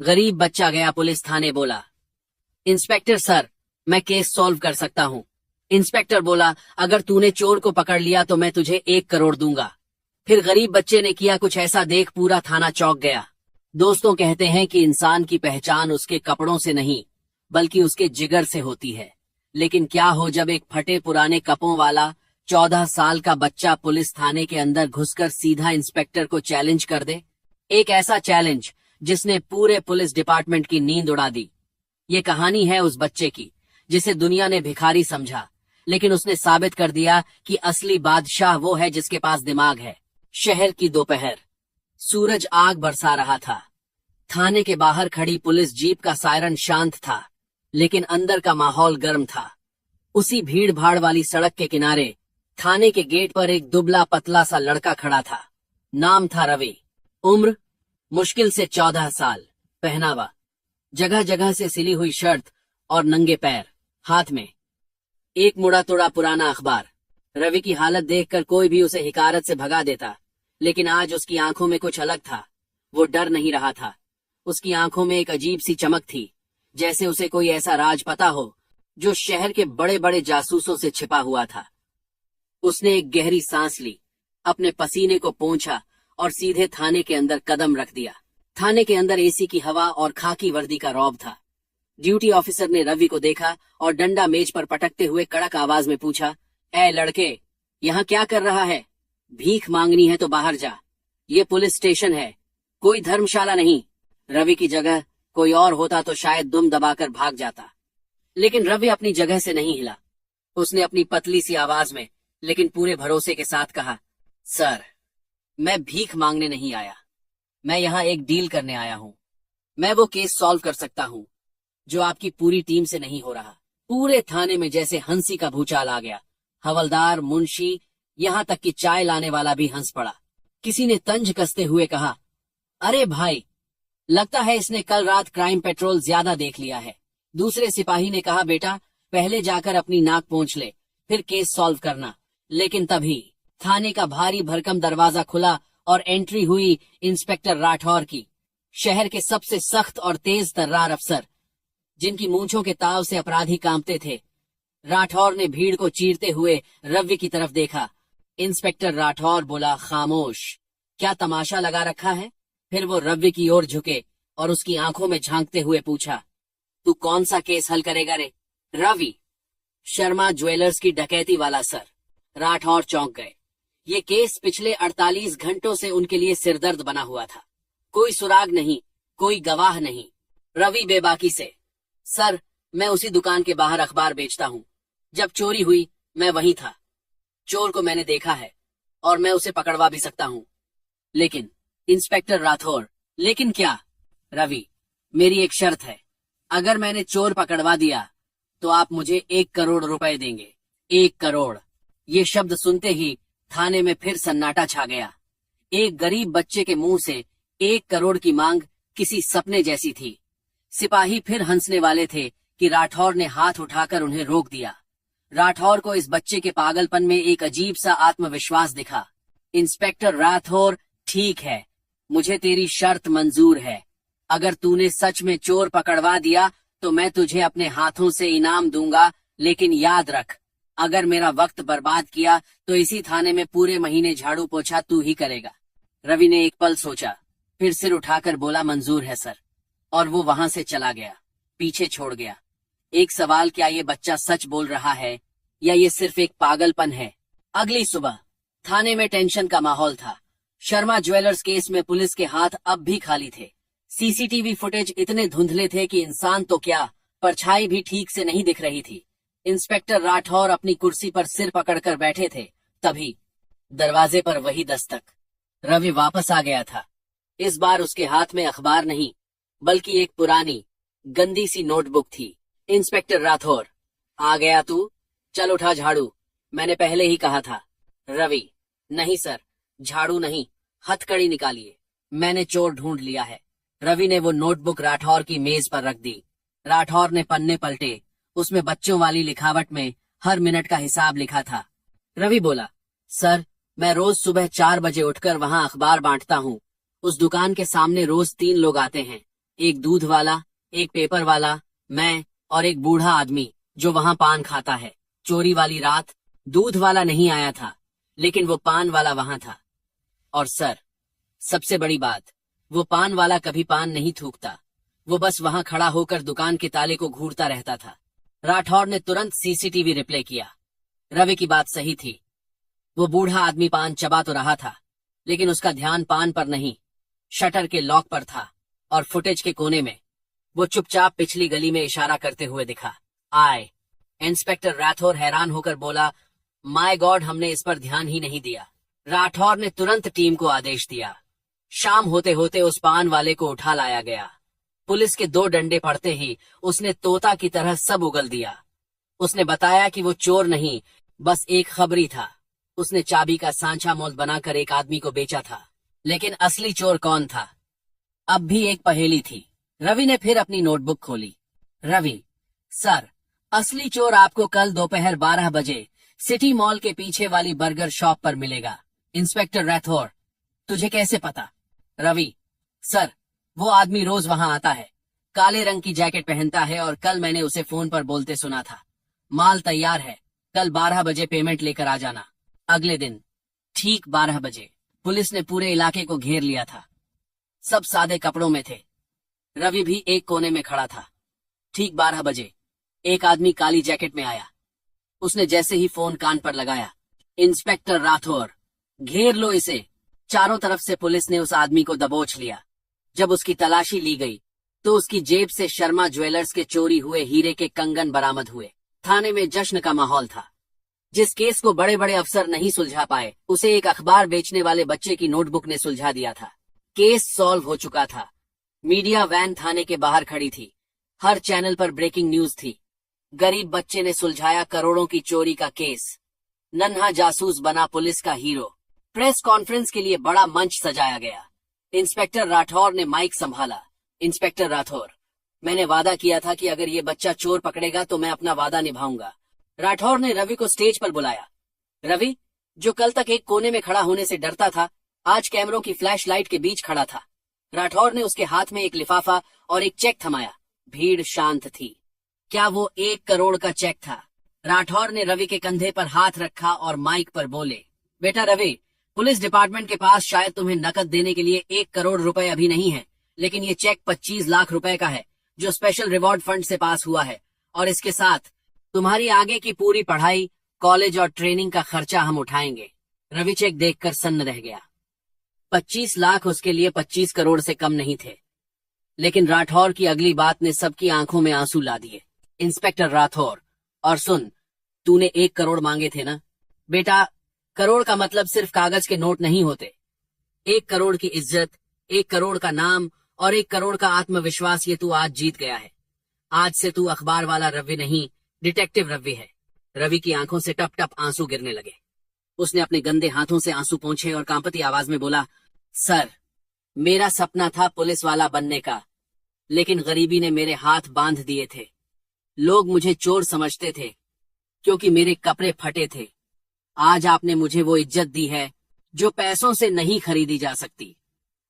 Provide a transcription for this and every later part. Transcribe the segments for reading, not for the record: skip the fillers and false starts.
गरीब बच्चा गया पुलिस थाने, बोला, इंस्पेक्टर सर, मैं केस सॉल्व कर सकता हूँ। इंस्पेक्टर बोला, अगर तूने चोर को पकड़ लिया तो मैं तुझे 1 करोड़ दूंगा। फिर गरीब बच्चे ने किया कुछ ऐसा देख पूरा थाना चौंक गया। दोस्तों, कहते हैं कि इंसान की पहचान उसके कपड़ों से नहीं बल्कि उसके जिगर से होती है। लेकिन क्या हो जब एक फटे पुराने कपों वाला 14 साल का बच्चा पुलिस थाने के अंदर घुसकर सीधा इंस्पेक्टर को चैलेंज कर दे। एक ऐसा चैलेंज जिसने पूरे पुलिस डिपार्टमेंट की नींद उड़ा दी। ये कहानी है उस बच्चे की जिसे दुनिया ने भिखारी समझा, लेकिन उसने साबित कर दिया कि असली बादशाह वो है जिसके पास दिमाग है। शहर की दोपहर, सूरज आग बरसा रहा था। थाने के बाहर खड़ी पुलिस जीप का सायरन शांत था, लेकिन अंदर का माहौल गर्म था। उसी भीड़ भाड़ वाली सड़क के किनारे थाने के गेट पर एक दुबला पतला सा लड़का खड़ा था। नाम था रवि। उम्र मुश्किल से 14 साल। पहनावा जगह जगह से सिली हुई शर्ट और नंगे पैर। हाथ में एक मुड़ा तोड़ा पुराना अखबार। रवि की हालत देखकर कोई भी उसे हिकारत से भगा देता, लेकिन आज उसकी आंखों में कुछ अलग था। वो डर नहीं रहा था। उसकी आंखों में एक अजीब सी चमक थी, जैसे उसे कोई ऐसा राज पता हो जो शहर के बड़े बड़े जासूसों से छिपा हुआ था। उसने एक गहरी सांस ली, अपने पसीने को पोंछा और सीधे थाने के अंदर कदम रख दिया। थाने के अंदर एसी की हवा और खाकी वर्दी का रौब था। ड्यूटी ऑफिसर ने रवि को देखा और डंडा मेज पर पटकते हुए कड़क आवाज में पूछा, ए लड़के, यहाँ क्या कर रहा है? भीख मांगनी है तो बाहर जा। ये पुलिस स्टेशन है, कोई धर्मशाला नहीं। रवि की जगह कोई और होता तो शायद दुम दबाकर भाग जाता, लेकिन रवि अपनी जगह से नहीं हिला। उसने अपनी पतली सी आवाज में लेकिन पूरे भरोसे के साथ कहा, सर, मैं भीख मांगने नहीं आया, मैं यहाँ एक डील करने आया हूँ। मैं वो केस सॉल्व कर सकता हूँ जो आपकी पूरी टीम से नहीं हो रहा। पूरे थाने में जैसे हंसी का भूचाल आ गया। हवलदार, मुंशी, यहाँ तक कि चाय लाने वाला भी हंस पड़ा। किसी ने तंज कसते हुए कहा, अरे भाई, लगता है इसने कल रात क्राइम पेट्रोल ज्यादा देख लिया है। दूसरे सिपाही ने कहा, बेटा, पहले जाकर अपनी नाक पोंछ ले, फिर केस सॉल्व करना। लेकिन तभी थाने का भारी भरकम दरवाजा खुला और एंट्री हुई इंस्पेक्टर राठौर की। शहर के सबसे सख्त और तेज तर्रार अफसर, जिनकी मूंछों के ताव से अपराधी कांपते थे। राठौर ने भीड़ को चीरते हुए रवि की तरफ देखा। इंस्पेक्टर राठौर बोला, खामोश, क्या तमाशा लगा रखा है? फिर वो रवि की ओर झुके और उसकी आंखों में झांकते हुए पूछा, तू कौन सा केस हल करेगा रे? रवि, शर्मा ज्वेलर्स की डकैती वाला सर। राठौर चौंक गए। ये केस पिछले 48 घंटों से उनके लिए सिरदर्द बना हुआ था। कोई सुराग नहीं, कोई गवाह नहीं। रवि बेबाकी से, सर, मैं उसी दुकान के बाहर अखबार बेचता हूँ। जब चोरी हुई मैं वहीं था। चोर को मैंने देखा है और मैं उसे पकड़वा भी सकता हूँ। लेकिन इंस्पेक्टर राठौर, लेकिन क्या? रवि, मेरी एक शर्त है। अगर मैंने चोर पकड़वा दिया तो आप मुझे 1 करोड़ रुपए देंगे। 1 करोड़। ये शब्द सुनते ही थाने में फिर सन्नाटा छा गया। एक गरीब बच्चे के मुंह से 1 करोड़ की मांग किसी सपने जैसी थी। सिपाही फिर हंसने वाले थे कि राठौर ने हाथ उठाकर उन्हें रोक दिया। राठौर को इस बच्चे के पागलपन में एक अजीब सा आत्मविश्वास दिखा। इंस्पेक्टर राठौर, ठीक है, मुझे तेरी शर्त मंजूर है। अगर तूने सच में चोर पकड़वा दिया तो मैं तुझे अपने हाथों से इनाम दूंगा, लेकिन याद रख, अगर मेरा वक्त बर्बाद किया तो इसी थाने में पूरे महीने झाड़ू पोछा तू ही करेगा। रवि ने एक पल सोचा, फिर सिर उठाकर बोला, मंजूर है सर। और वो वहां से चला गया, पीछे छोड़ गया। एक सवाल, क्या ये बच्चा सच बोल रहा है या ये सिर्फ एक पागलपन है? अगली सुबह थाने में टेंशन का माहौल था। शर्मा ज्वेलर्स केस में पुलिस के हाथ अब भी खाली थे। सीसीटीवी फुटेज इतने धुंधले थे कि इंसान तो क्या, परछाई भी ठीक से नहीं दिख रही थी। इंस्पेक्टर राठौर अपनी कुर्सी पर सिर पकड़कर बैठे थे। तभी दरवाजे पर वही दस्तक। रवि वापस आ गया था। इस बार उसके हाथ में अखबार नहीं बल्कि एक पुरानी गंदी सी नोटबुक थी। इंस्पेक्टर राठौर, आ गया तू? चल उठा झाड़ू, मैंने पहले ही कहा था। रवि, नहीं सर, झाड़ू नहीं, हथकड़ी निकालिए, मैंने चोर ढूंढ लिया है। रवि ने वो नोटबुक राठौर की मेज पर रख दी। राठौर ने पन्ने पलटे। उसमें बच्चों वाली लिखावट में हर मिनट का हिसाब लिखा था। रवि बोला, सर, मैं रोज सुबह 4 बजे उठकर वहां अखबार बांटता हूँ। उस दुकान के सामने रोज 3 लोग आते हैं। एक दूध वाला, एक पेपर वाला, मैं और एक बूढ़ा आदमी जो वहां पान खाता है। चोरी वाली रात दूध वाला नहीं आया था, लेकिन वो पान वाला वहां था। और सर, सबसे बड़ी बात, वो पान वाला कभी पान नहीं थूकता, वो बस वहां खड़ा होकर दुकान के ताले को घूरता रहता था। राठौर ने तुरंत सीसीटीवी रिप्ले किया। रवि की बात सही थी। वो बूढ़ा आदमी पान चबा तो रहा था, लेकिन उसका ध्यान पान पर नहीं, शटर के लॉक पर था। और फुटेज के कोने में वो चुपचाप पिछली गली में इशारा करते हुए दिखा। आए। इंस्पेक्टर राठौर हैरान होकर बोला, माय गॉड, हमने इस पर ध्यान ही नहीं दिया। राठौर ने तुरंत टीम को आदेश दिया। शाम होते होते उस पान वाले को उठा लाया गया। पुलिस के 2 डंडे पड़ते ही उसने तोता की तरह सब उगल दिया। उसने बताया कि वो चोर नहीं, बस एक खबरी था। उसने चाबी का सांचा मोल बनाकर एक आदमी को बेचा था। लेकिन असली चोर कौन था? अब भी एक पहेली थी। रवि ने फिर अपनी नोटबुक खोली। रवि, सर, असली चोर आपको कल दोपहर 12 बजे सिटी मॉल के पीछे वाली बर्गर शॉप पर मिलेगा। इंस्पेक्टर राठौर, तुझे कैसे पता? रवि, सर, वो आदमी रोज वहां आता है, काले रंग की जैकेट पहनता है और कल मैंने उसे फोन पर बोलते सुना था। माल तैयार है, कल 12 बजे पेमेंट लेकर आ जाना। अगले दिन ठीक 12 बजे पुलिस ने पूरे इलाके को घेर लिया था। सब सादे कपड़ों में थे। रवि भी एक कोने में खड़ा था। ठीक 12 बजे एक आदमी काली जैकेट में आया। उसने जैसे ही फोन कान पर लगाया, इंस्पेक्टर राठौर, घेर लो इसे। चारों तरफ से पुलिस ने उस आदमी को दबोच लिया। जब उसकी तलाशी ली गई तो उसकी जेब से शर्मा ज्वेलर्स के चोरी हुए हीरे के कंगन बरामद हुए। थाने में जश्न का माहौल था। जिस केस को बड़े बड़े अफसर नहीं सुलझा पाए, उसे एक अखबार बेचने वाले बच्चे की नोटबुक ने सुलझा दिया था। केस सॉल्व हो चुका था। मीडिया वैन थाने के बाहर खड़ी थी। हर चैनल पर ब्रेकिंग न्यूज थी। गरीब बच्चे ने सुलझाया करोड़ों की चोरी का केस। नन्हा जासूस बना पुलिस का हीरो। प्रेस कॉन्फ्रेंस के लिए बड़ा मंच सजाया गया। इंस्पेक्टर राठौर ने माइक संभाला। इंस्पेक्टर राठौर, मैंने वादा किया था कि अगर ये बच्चा चोर पकड़ेगा तो मैं अपना वादा निभाऊंगा। राठौर ने रवि को स्टेज पर बुलाया। रवि, जो कल तक एक कोने में खड़ा होने से डरता था, आज कैमरों की फ्लैश लाइट के बीच खड़ा था। राठौर ने उसके हाथ में एक लिफाफा और एक चेक थमाया। भीड़ शांत थी। क्या वो 1 करोड़ का चेक था? राठौर ने रवि के कंधे पर हाथ रखा और माइक पर बोले, बेटा रवि, पुलिस डिपार्टमेंट के पास शायद तुम्हें नकद देने के लिए 1 करोड़ रुपए अभी नहीं है, लेकिन ये चेक 25 लाख रुपए का है, जो स्पेशल रिवॉर्ड फंड से पास हुआ है। और इसके साथ तुम्हारी आगे की पूरी पढ़ाई, कॉलेज और ट्रेनिंग का खर्चा हम उठाएंगे। रवि चेक देखकर सन्न रह गया। 25 लाख उसके लिए 25 करोड़ से कम नहीं थे। लेकिन राठौर की अगली बात ने सबकी आंखों में आंसू ला दिए। इंस्पेक्टर राठौर, और सुन, तूने 1 करोड़ मांगे थे ना? बेटा, करोड़ का मतलब सिर्फ कागज के नोट नहीं होते। 1 करोड़ की इज्जत, 1 करोड़ का नाम और 1 करोड़ का आत्मविश्वास, ये तू आज जीत गया है। आज से तू अखबार वाला रवि नहीं, डिटेक्टिव रवि है। रवि की आंखों से टप टप आंसू गिरने लगे। उसने अपने गंदे हाथों से आंसू पोंछे और कांपती आवाज में बोला, सर, मेरा सपना था पुलिस वाला बनने का, लेकिन गरीबी ने मेरे हाथ बांध दिए थे। लोग मुझे चोर समझते थे क्योंकि मेरे कपड़े फटे थे। आज आपने मुझे वो इज्जत दी है जो पैसों से नहीं खरीदी जा सकती।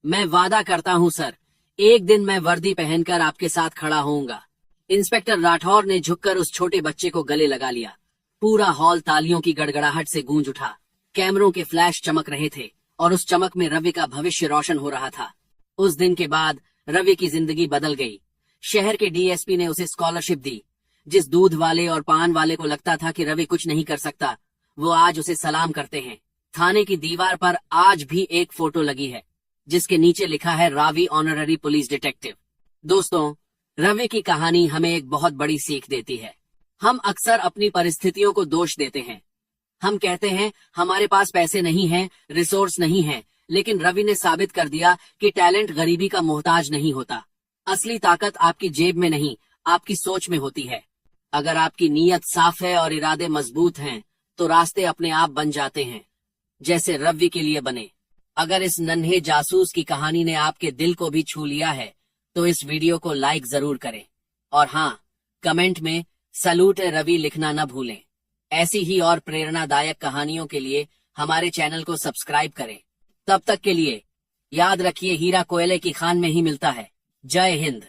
मैं वादा करता हूं सर, एक दिन मैं वर्दी पहनकर आपके साथ खड़ा होऊंगा। इंस्पेक्टर राठौर ने झुककर उस छोटे बच्चे को गले लगा लिया। पूरा हॉल तालियों की गड़गड़ाहट से गूंज उठा। कैमरों के फ्लैश चमक रहे थे और उस चमक में रवि का भविष्य रोशन हो रहा था। उस दिन के बाद रवि की जिंदगी बदल गई। शहर के डीएसपी ने उसे स्कॉलरशिप दी। जिस दूध वाले और पान वाले को लगता था कि रवि कुछ नहीं कर सकता, वो आज उसे सलाम करते हैं। थाने की दीवार पर आज भी एक फोटो लगी है जिसके नीचे लिखा है, रावी ऑनररी पुलिस डिटेक्टिव। दोस्तों, रवि की कहानी हमें एक बहुत बड़ी सीख देती है। हम अक्सर अपनी परिस्थितियों को दोष देते हैं। हम कहते हैं हमारे पास पैसे नहीं हैं, रिसोर्स नहीं है, लेकिन रवि ने साबित कर दिया कि टैलेंट गरीबी का मोहताज नहीं होता। असली ताकत आपकी जेब में नहीं, आपकी सोच में होती है। अगर आपकी नीयत साफ है और इरादे मजबूत हैं, तो रास्ते अपने आप बन जाते हैं, जैसे रवि के लिए बने। अगर इस नन्हे जासूस की कहानी ने आपके दिल को भी छू लिया है, तो इस वीडियो को लाइक जरूर करें। और हाँ, कमेंट में सैल्यूट रवि लिखना न भूलें। ऐसी ही और प्रेरणादायक कहानियों के लिए हमारे चैनल को सब्सक्राइब करें। तब तक के लिए याद रखिए, हीरा कोयले की खान में ही मिलता है। जय हिंद।